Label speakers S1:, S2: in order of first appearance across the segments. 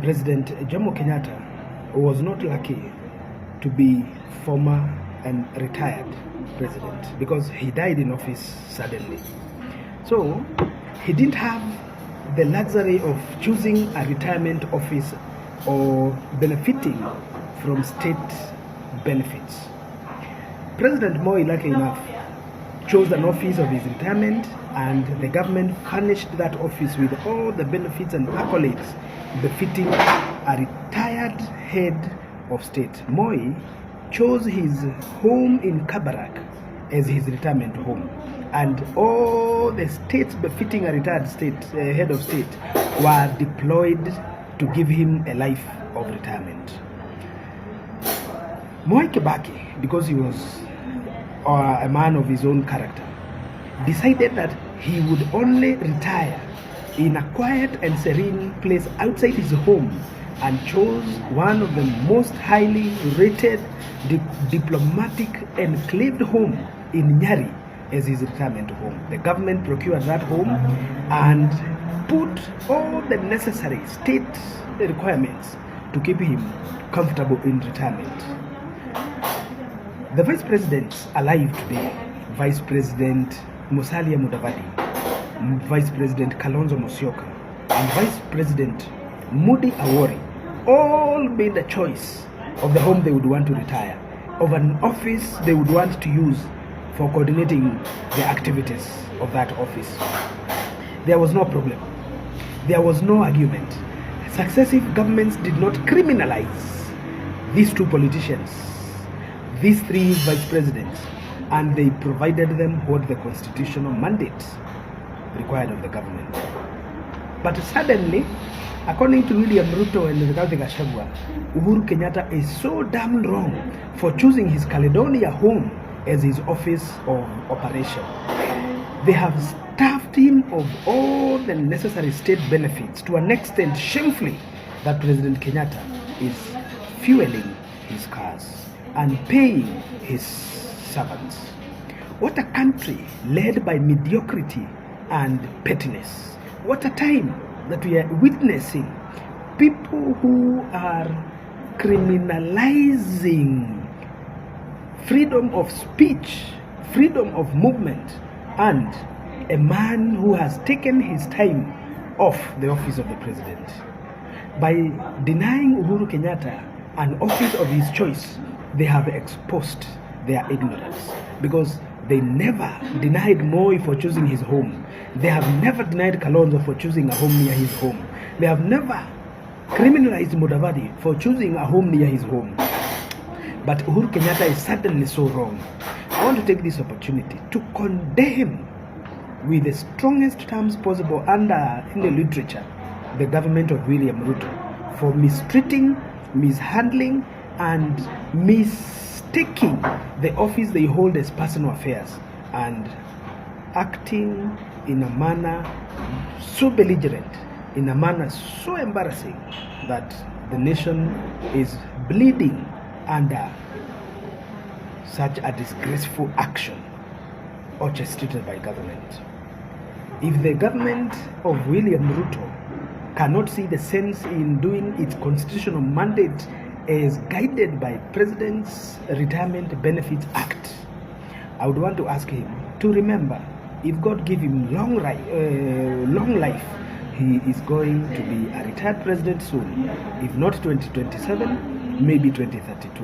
S1: President Jomo Kenyatta was not lucky to be former and retired president because he died in office suddenly. So he didn't have the luxury of choosing a retirement office or benefiting from state benefits. President Moi, lucky enough, chose an office of his retirement, and the government furnished that office with all the benefits and accolades befitting a retired head of state. Moi chose his home in Kabarak as his retirement home, and all the states befitting a retired head of state were deployed to give him a life of retirement. Moi Kibaki, because he was a man of his own character, decided that he would only retire in a quiet and serene place outside his home, and chose one of the most highly rated diplomatic enclaved home in Nyeri as his retirement home. The government procured that home and put all the necessary state requirements to keep him comfortable in retirement. The vice presidents alive today, Vice President Musalia Mudavadi, Vice President Kalonzo Musyoka, and Vice President Mudi Awori, all made the choice of the home they would want to retire, of an office they would want to use for coordinating the activities of that office. There was no problem. There was no argument. Successive governments did not criminalize these two politicians, these three vice presidents, and they provided them what the constitutional mandate required of the government. But suddenly, according to William Ruto and Rigathi Gachagua, Uhuru Kenyatta is so damn wrong for choosing his Caledonia home as his office of operation. They have starved him of all the necessary state benefits to an extent shamefully that President Kenyatta is fueling his cars and paying his servants. What a country led by mediocrity and pettiness. What a time that we are witnessing people who are criminalizing freedom of speech, freedom of movement, and a man who has taken his time off the office of the president. By denying Uhuru Kenyatta an office of his choice, they have exposed their ignorance, because they never denied Moi for choosing his home. They have never denied Kalonzo for choosing a home near his home. They have never criminalized Mudavadi for choosing a home near his home. But Uhuru Kenyatta is certainly so wrong. I want to take this opportunity to condemn with the strongest terms possible under in the literature the government of William Ruto for mistreating, mishandling, and mistaking the office they hold as personal affairs, and acting in a manner so belligerent, in a manner so embarrassing that the nation is bleeding under such a disgraceful action orchestrated by government. If the government of William Ruto cannot see the sense in doing its constitutional mandate as guided by President's Retirement Benefits Act, I would want to ask him to remember, if God give him long life, he is going to be a retired president soon. If not 2027, maybe 2032.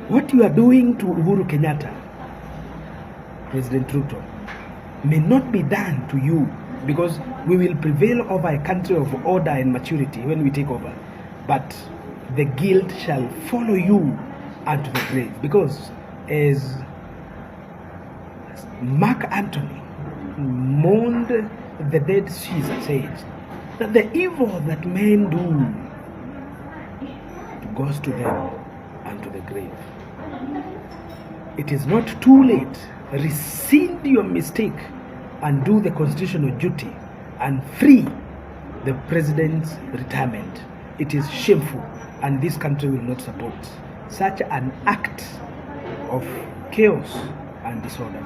S1: What you are doing to Uhuru Kenyatta, President Ruto, may not be done to you, because we will prevail over a country of order and maturity when we take over. But the guilt shall follow you unto the grave, because as Mark Antony mourned the dead Caesar, said that the evil that men do goes to them and to the grave. It is not too late. Rescind your mistake and do the constitutional duty and free the president's retirement. It is shameful, and this country will not support such an act of chaos and disorder.